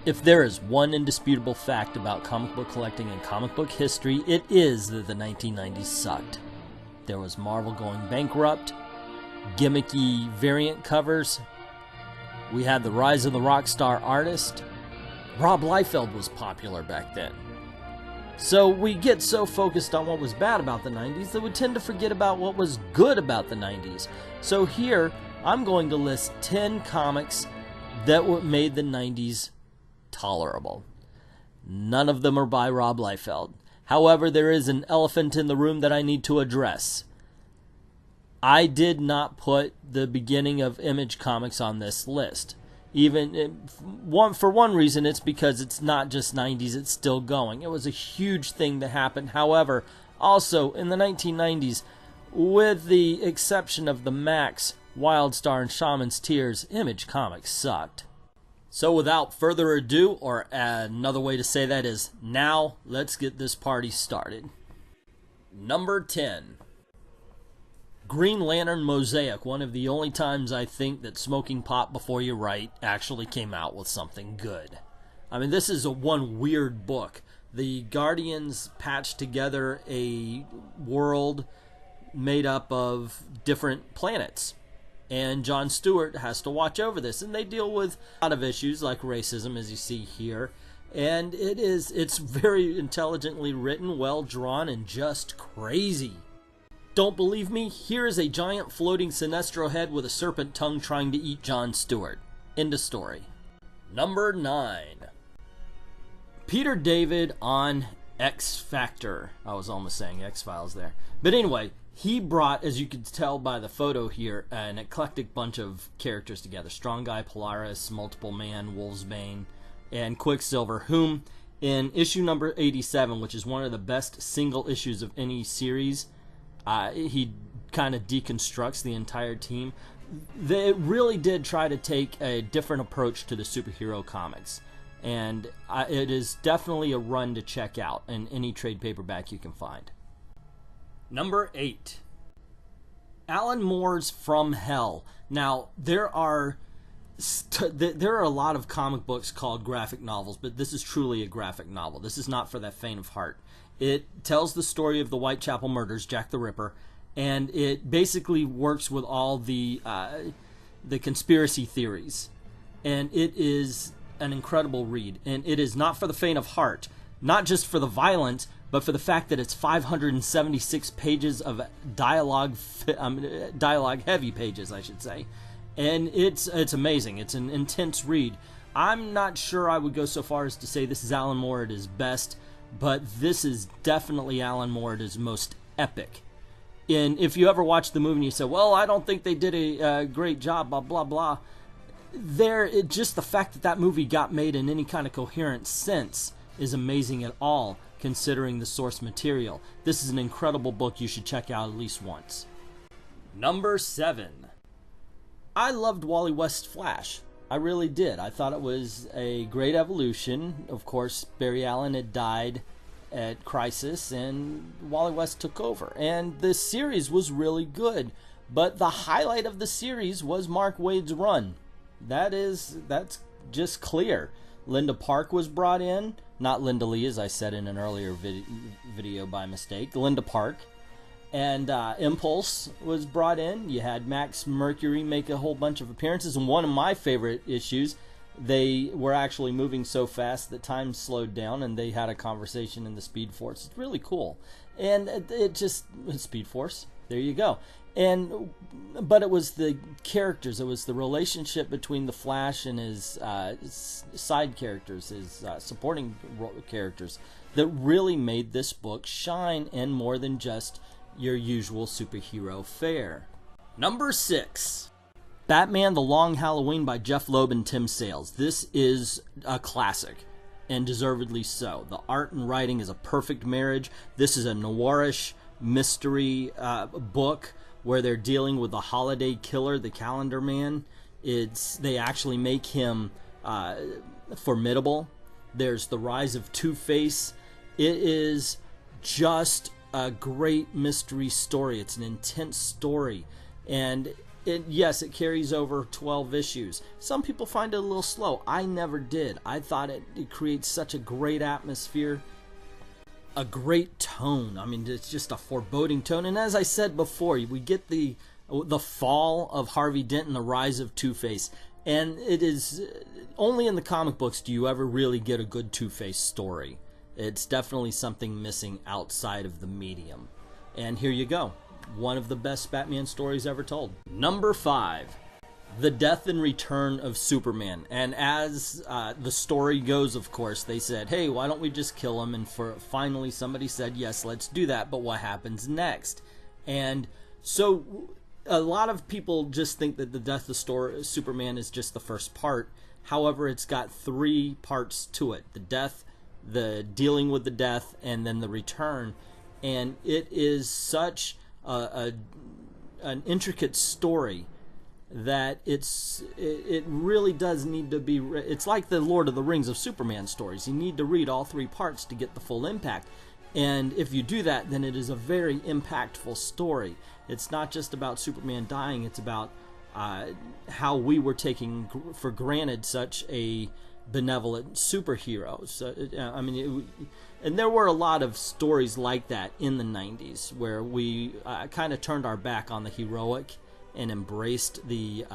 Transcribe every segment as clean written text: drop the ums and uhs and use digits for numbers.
If there is one indisputable fact about comic book collecting and comic book history, it is that the 1990s sucked. There was Marvel going bankrupt, gimmicky variant covers, we had the rise of the rock star artist. Rob Liefeld was popular back then. So we get so focused on what was bad about the 90s that we tend to forget about what was good about the 90s. So here, I'm going to list 10 comics that made the 90s tolerable. None of them are by Rob Liefeld. However, there is an elephant in the room that I need to address. I did not put the beginning of Image Comics on this list. For one reason, it's because it's not just 90s, it's still going. It was a huge thing that happened. However, also in the 1990s, with the exception of the Max, Wildstar, and Shaman's Tears, Image Comics sucked. So without further ado, or another way to say that is, now let's get this party started. Number 10. Green Lantern Mosaic, one of the only times I think that Smoking Pot Before You Write actually came out with something good. I mean, this is one weird book. The Guardians patched together a world made up of different planets. And Jon Stewart has to watch over this. And they deal with a lot of issues like racism, as you see here. And it's very intelligently written, well drawn, and just crazy. Don't believe me? Here is a giant floating Sinestro head with a serpent tongue trying to eat Jon Stewart. End of story. Number 9. Peter David on X Factor. I was almost saying X-Files there. But anyway, he brought, as you can tell by the photo here, an eclectic bunch of characters together. Strong Guy Polaris, Multiple Man, Wolfsbane, and Quicksilver, whom in issue number 87, which is one of the best single issues of any series, he kind of deconstructs the entire team. They really did try to take a different approach to the superhero comics. And it is definitely a run to check out in any trade paperback you can find. Number 8. Alan Moore's From Hell. Now, there are a lot of comic books called graphic novels, but this is truly a graphic novel. This is not for the faint of heart. It tells the story of the Whitechapel murders, Jack the Ripper, and it basically works with all the conspiracy theories. And it is an incredible read, and it is not for the faint of heart. Not just for the violence, but for the fact that it's 576 pages of dialogue-heavy pages, I should say. And it's amazing. It's an intense read. I'm not sure I would go so far as to say this is Alan Moore at his best, but this is definitely Alan Moore at his most epic. And if you ever watch the movie and you say, well, I don't think they did a great job, blah, blah, blah, just the fact that that movie got made in any kind of coherent sense is amazing at all, considering the source material. This is an incredible book you should check out at least once. Number 7. I loved Wally West's Flash. I really did. I thought it was a great evolution. Of course, Barry Allen had died at Crisis, and Wally West took over. And the series was really good. But the highlight of the series was Mark Waid's run. That's just clear. Linda Park was brought in. Not Linda Lee, as I said in an earlier video by mistake. Linda Park. And Impulse was brought in. You had Max Mercury make a whole bunch of appearances. And one of my favorite issues, they were actually moving so fast that time slowed down, and they had a conversation in the Speed Force. It's really cool. And Speed Force, there you go. But it was the characters. It was the relationship between the Flash and his side characters, his supporting characters, that really made this book shine, and more than just your usual superhero fare. Number 6. Batman: The Long Halloween by Jeff Loeb and Tim Sales. This is a classic, and deservedly so. The art and writing is a perfect marriage. This is a noirish mystery book where they're dealing with the holiday killer, the Calendar Man. They actually make him formidable. There's the rise of Two-Face. It is just a great mystery story. It's an intense story, and yes, it carries over 12 issues. Some people find it a little slow. I never did. I thought it creates such a great atmosphere, a great tone. I mean, it's just a foreboding tone. And as I said before, we get the fall of Harvey Dent and the rise of Two-Face. And it is only in the comic books do you ever really get a good Two-Face story. It's definitely something missing outside of the medium. And here you go. One of the best Batman stories ever told. Number 5. The Death and Return of Superman. And as the story goes, of course, they said, hey, why don't we just kill him? And finally somebody said, yes, let's do that, but what happens next? And so a lot of people just think that the Death of Superman is just the first part. However, it's got 3 parts to it. The death, the dealing with the death, and then the return. And it is such an intricate story that it really does need to be. It's like the Lord of the Rings of Superman stories. You need to read all 3 parts to get the full impact. And if you do that, then it is a very impactful story. It's not just about Superman dying. It's about how we were taking for granted such a benevolent superhero. So, I mean, and there were a lot of stories like that in the 90s where we kind of turned our back on the heroic and embraced the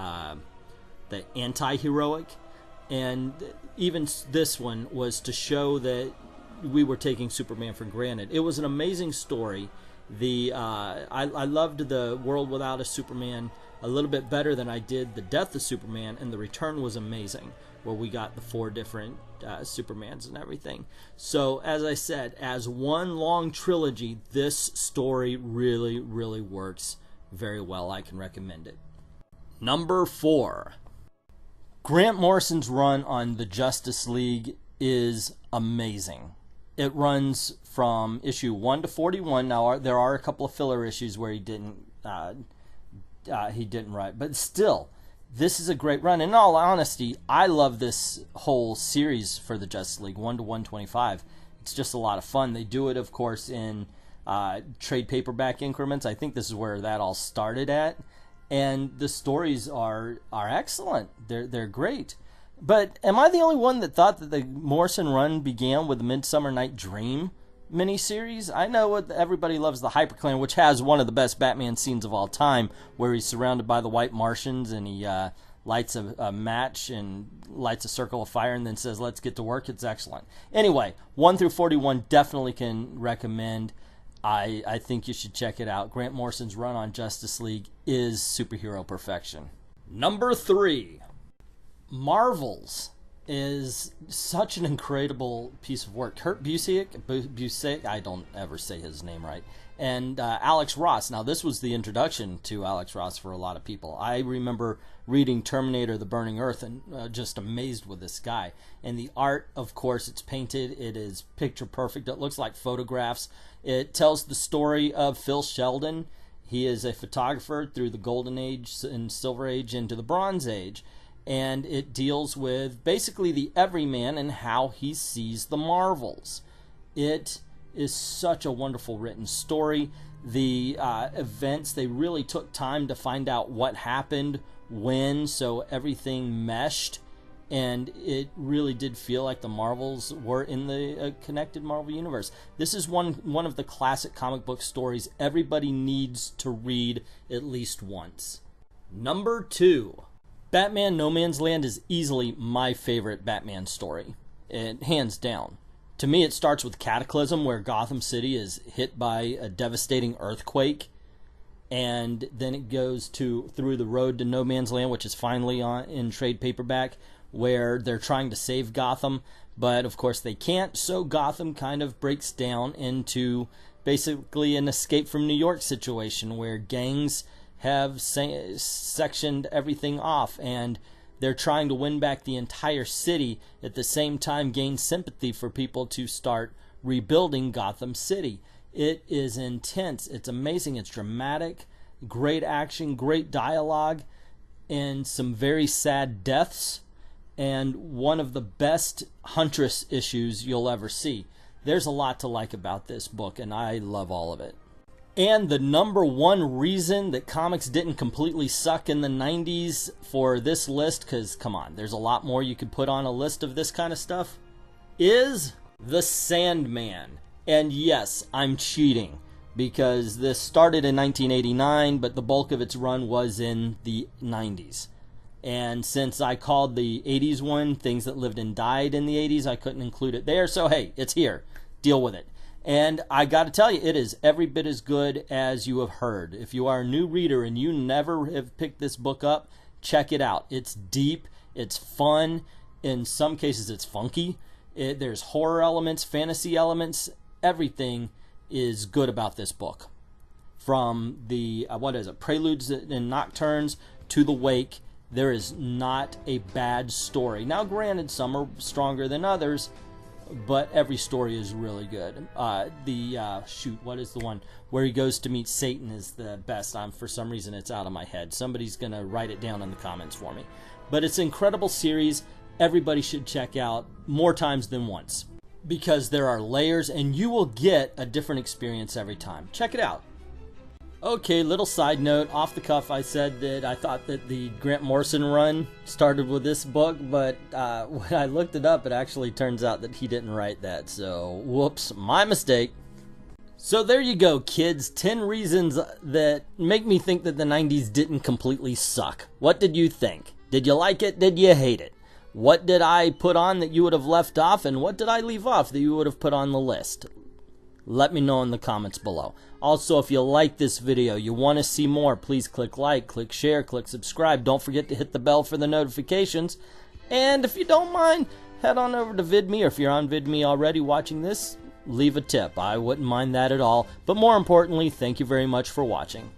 anti-heroic. And even this one was to show that we were taking Superman for granted. It was an amazing story. I loved the World Without a Superman a little bit better than I did the Death of Superman, and the Return was amazing, where we got the 4 different Supermans and everything. So, as I said, as one long trilogy, this story really, really works very well. I can recommend it. Number 4. Grant Morrison's run on the Justice League is amazing. It runs from issue 1 to 41. Now, there are a couple of filler issues where he didn't write, but still, this is a great run. In all honesty, I love this whole series for the Justice League, 1 to 125. It's just a lot of fun. They do it, of course, in trade paperback increments. I think this is where that all started at, and the stories are excellent. They're great. But am I the only one that thought that the Morrison run began with the Midsummer Night Dream miniseries? I know everybody loves the HyperClan, which has one of the best Batman scenes of all time, where he's surrounded by the White Martians and he lights a match and lights a circle of fire and then says, let's get to work. It's excellent. Anyway, 1 through 41 definitely can recommend. I think you should check it out. Grant Morrison's run on Justice League is superhero perfection. Number 3. Marvels is such an incredible piece of work. Kurt Busiek, I don't ever say his name right, and Alex Ross. Now, this was the introduction to Alex Ross for a lot of people. I remember reading Terminator: The Burning Earth and just amazed with this guy. And the art, of course, it's painted. It is picture perfect. It looks like photographs. It tells the story of Phil Sheldon. He is a photographer through the Golden Age and Silver Age into the Bronze Age. And it deals with basically the everyman and how he sees the Marvels. It is such a wonderful written story. The events, they really took time to find out what happened when, so everything meshed. And it really did feel like the Marvels were in the connected Marvel universe. This is one of the classic comic book stories everybody needs to read at least once. Number 2. Batman No Man's Land is easily my favorite Batman story, hands down. To me, it starts with Cataclysm, where Gotham City is hit by a devastating earthquake, and then it goes through the road to No Man's Land, which is finally in trade paperback, where they're trying to save Gotham, but of course they can't, so Gotham kind of breaks down into basically an Escape from New York situation, where gangs have sectioned everything off, and they're trying to win back the entire city, at the same time gain sympathy for people to start rebuilding Gotham City. It is intense. It's amazing. It's dramatic. Great action, great dialogue, and some very sad deaths, and one of the best Huntress issues you'll ever see. There's a lot to like about this book, and I love all of it. And the number one reason that comics didn't completely suck in the 90s for this list, because come on, there's a lot more you could put on a list of this kind of stuff, is the Sandman. And yes, I'm cheating, because this started in 1989, but the bulk of its run was in the 90s. And since I called the 80s one Things That Lived and Died in the 80s, I couldn't include it there. So hey, it's here. Deal with it. And I got to tell you, it is every bit as good as you have heard. If you are a new reader and you never have picked this book up, check it out. It's deep. It's fun. In some cases, it's funky. There's horror elements, fantasy elements. Everything is good about this book. From the, Preludes and Nocturnes to The Wake, there is not a bad story. Now, granted, some are stronger than others, but every story is really good. What is the one where he goes to meet Satan is the best. For some reason, it's out of my head. Somebody's going to write it down in the comments for me. But it's an incredible series. Everybody should check out more times than once, because there are layers and you will get a different experience every time. Check it out. Okay, little side note, off the cuff, I said that I thought that the Grant Morrison run started with this book, but when I looked it up, it actually turns out that he didn't write that, so whoops, my mistake. So there you go, kids, 10 reasons that make me think that the 90s didn't completely suck. What did you think? Did you like it? Did you hate it? What did I put on that you would have left off, and what did I leave off that you would have put on the list? Let me know in the comments below. Also, if you like this video, you want to see more, please click like, click share, click subscribe. Don't forget to hit the bell for the notifications. And if you don't mind, head on over to VidMe, or if you're on VidMe already watching this, leave a tip. I wouldn't mind that at all. But more importantly, thank you very much for watching.